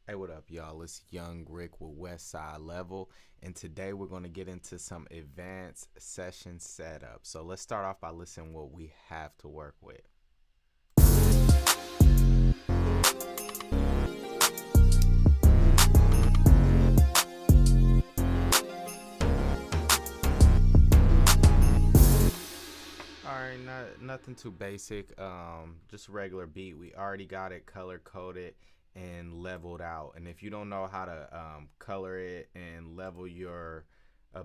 Hey, what up, y'all? It's Young Rick with Westside Level, and today we're going to get into some advanced session setup. So let's start off by listening what we have to work with. All right, nothing too basic. Just a regular beat. We already got it color coded and leveled out. And if you don't know how to color it and level your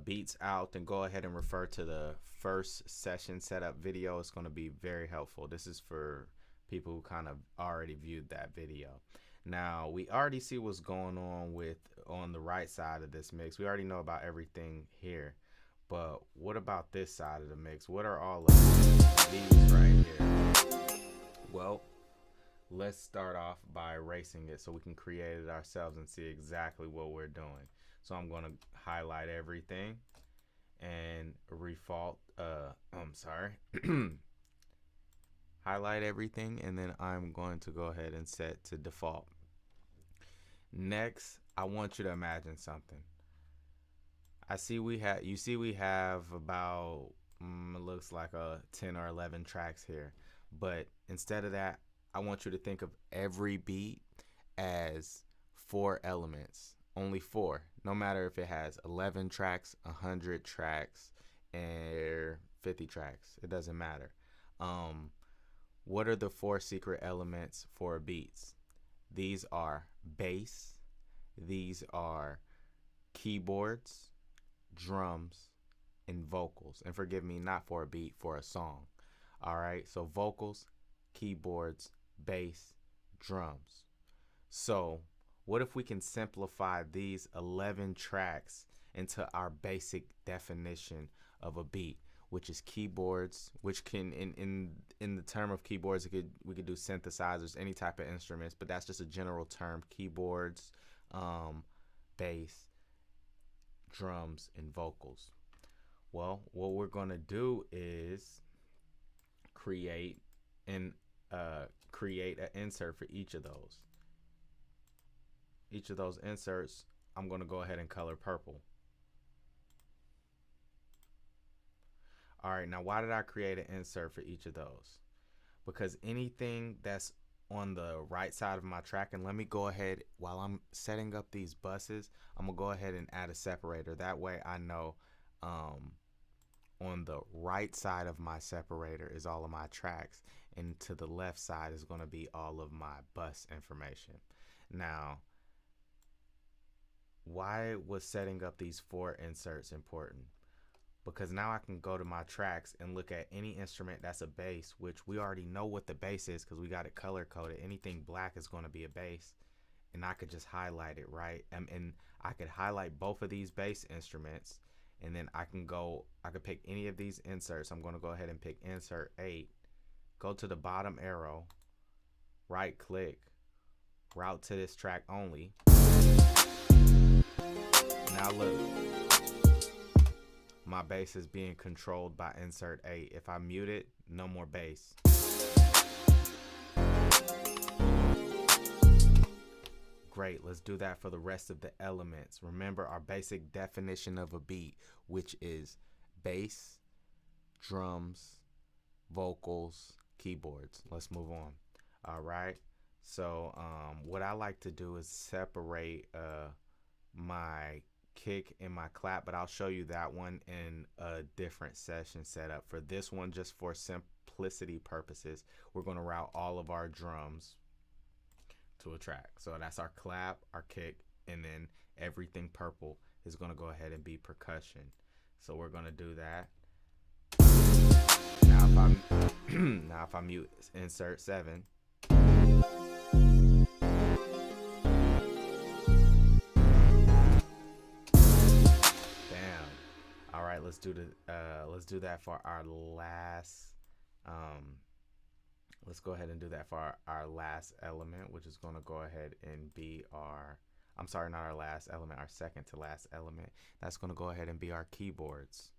beats out, then go ahead and refer to the first session setup video. It's going to be very helpful. This is for people who kind of already viewed that video. Now we already see what's going on the right side of this mix. We already know about everything here. But what about this side of the mix? What are all of these right here? Well, let's start off by erasing it so we can create it ourselves and see exactly what we're doing. So I'm going to highlight everything and highlight everything, and then I'm going to go ahead and set to default. Next, I want you to imagine something. You see we have about it looks like 10 or 11 tracks here, but instead of that, I want you to think of every beat as 4 elements, only 4, no matter if it has 11 tracks, 100 tracks, and 50 tracks, it doesn't matter. What are the 4 secret elements for beats? These are bass, these are keyboards, drums, and vocals. And forgive me, not for a beat, for a song. All right, so vocals, keyboards, bass, drums. So what if we can simplify these 11 tracks into our basic definition of a beat, which is keyboards, which can in the term of keyboards, we could do synthesizers, any type of instruments, but that's just a general term. Keyboards, bass, drums, and vocals. Well, what we're going to do is create an insert for each of those. Each of those inserts, I'm going to go ahead and color purple. All right, now why did I create an insert for each of those? Because anything that's on the right side of my track, and let me go ahead, while I'm setting up these buses, I'm gonna go ahead and add a separator. That way I know on the right side of my separator is all of my tracks, and to the left side is gonna be all of my bus information. Now, why was setting up these 4 inserts important? Because now I can go to my tracks and look at any instrument that's a bass, which we already know what the bass is because we got it color coded. Anything black is going to be a bass, and I could just highlight it, right? And I could highlight both of these bass instruments, and then I could pick any of these inserts. I'm going to go ahead and pick insert 8, go to the bottom arrow, right click, route to this track only. Now look, my bass is being controlled by insert 8. If I mute it, no more bass. Great, let's do that for the rest of the elements. Remember our basic definition of a beat, which is bass, drums, vocals, keyboards. Let's move on. All right, so what I like to do is separate my kick and my clap, but I'll show you that one in a different session setup. For this one, just for simplicity purposes, we're going to route all of our drums to a track. So that's our clap, our kick, and then everything purple is going to go ahead and be percussion. So we're going to do that. Now if I mute insert 7, all right, let's do that for our last. Let's go ahead and do that for our last element, which is going to go ahead and be our. I'm sorry, not our last element, our second to last element. That's going to go ahead and be our keyboards.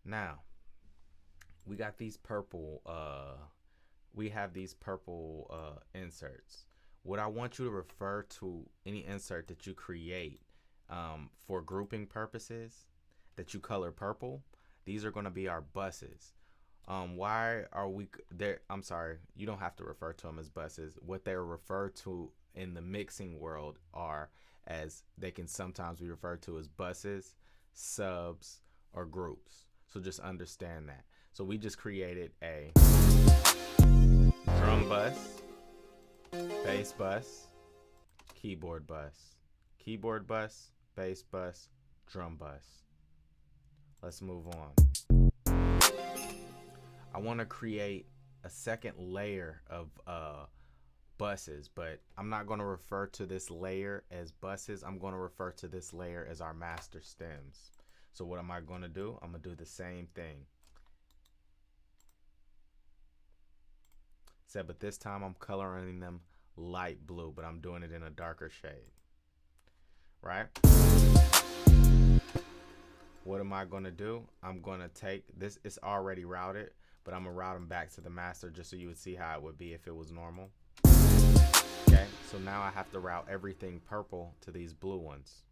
Now, we got these purple we have these purple inserts. What I want you to refer to any insert that you create for grouping purposes that you color purple. These are going to be our buses. Why are we there? I'm sorry, you don't have to refer to them as buses. What they're referred to in the mixing world are as they can sometimes be referred to as buses, subs, or groups. So just understand that. So we just created a drum bus, bass bus, keyboard bus, bass bus, drum bus. Let's move on. I want to create a second layer of buses, but I'm not going to refer to this layer as buses. I'm going to refer to this layer as our master stems. So what am I going to do? I'm going to do the same thing. But this time I'm coloring them light blue, but I'm doing it in a darker shade. Right? What am I going to do? I'm going to take this, it's already routed, but I'm going to route them back to the master just so you would see how it would be if it was normal. Okay, so now I have to route everything purple to these blue ones.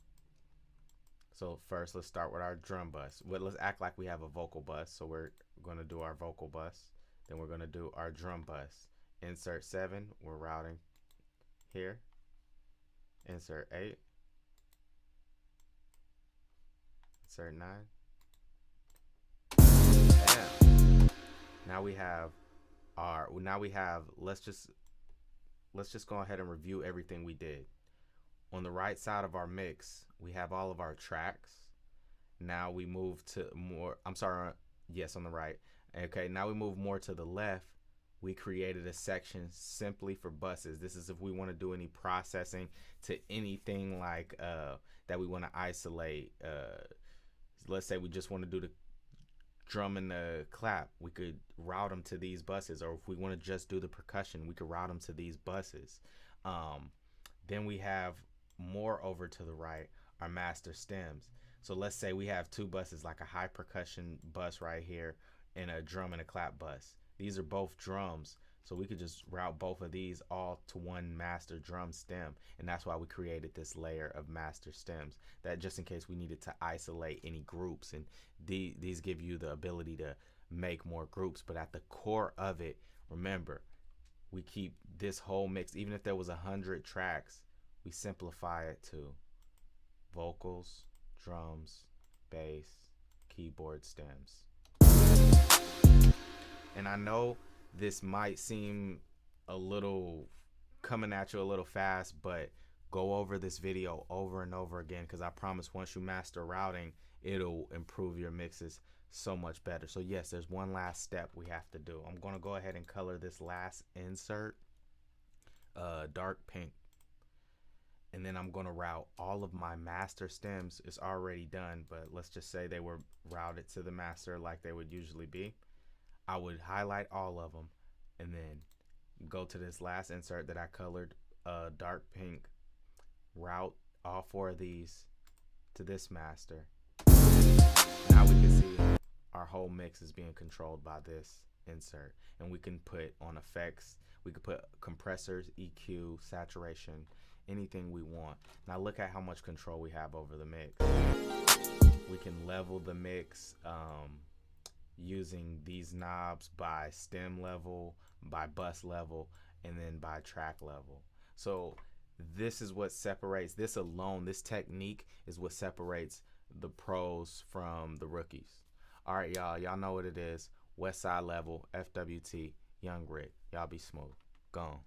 So first, let's start with our drum bus. Let's act like we have a vocal bus. So we're going to do our vocal bus. Then we're going to do our drum bus. Insert 7, we're routing here. Insert 8. Insert 9. Bam. Now we have let's just go ahead and review everything we did. On the right side of our mix, we have all of our tracks. Now we move to more, on the right. Okay, now we move more to the left. We created a section simply for buses. This is if we want to do any processing to anything like that we want to isolate. Let's say we just want to do the drum and the clap. We could route them to these buses. Or if we want to just do the percussion, we could route them to these buses. Then we have more over to the right, our master stems. So let's say we have two buses, like a high percussion bus right here and a drum and a clap bus. These are both drums, so we could just route both of these all to one master drum stem, and that's why we created this layer of master stems, that just in case we needed to isolate any groups, and these give you the ability to make more groups. But at the core of it, remember, we keep this whole mix. Even if there was 100 tracks, we simplify it to vocals, drums, bass, keyboard, stems. And I know this might seem a little coming at you a little fast, but go over this video over and over again, because I promise once you master routing, it'll improve your mixes so much better. So yes, there's one last step we have to do. I'm going to go ahead and color this last insert dark pink. And then I'm going to route all of my master stems. It's already done, but let's just say they were routed to the master like they would usually be. I would highlight all of them and then go to this last insert that I colored dark pink, route all 4 of these to this master. Now we can see our whole mix is being controlled by this insert, and we can put on effects, we could put compressors, EQ, saturation, anything we want. Now look at how much control we have over the mix. We can level the mix using these knobs by stem level, by bus level, and then by track level. So this is what separates, this alone, this technique is what separates the pros from the rookies. All right, y'all know what it is. Westside level, FWT, Young Rick. Y'all be smooth. Gone.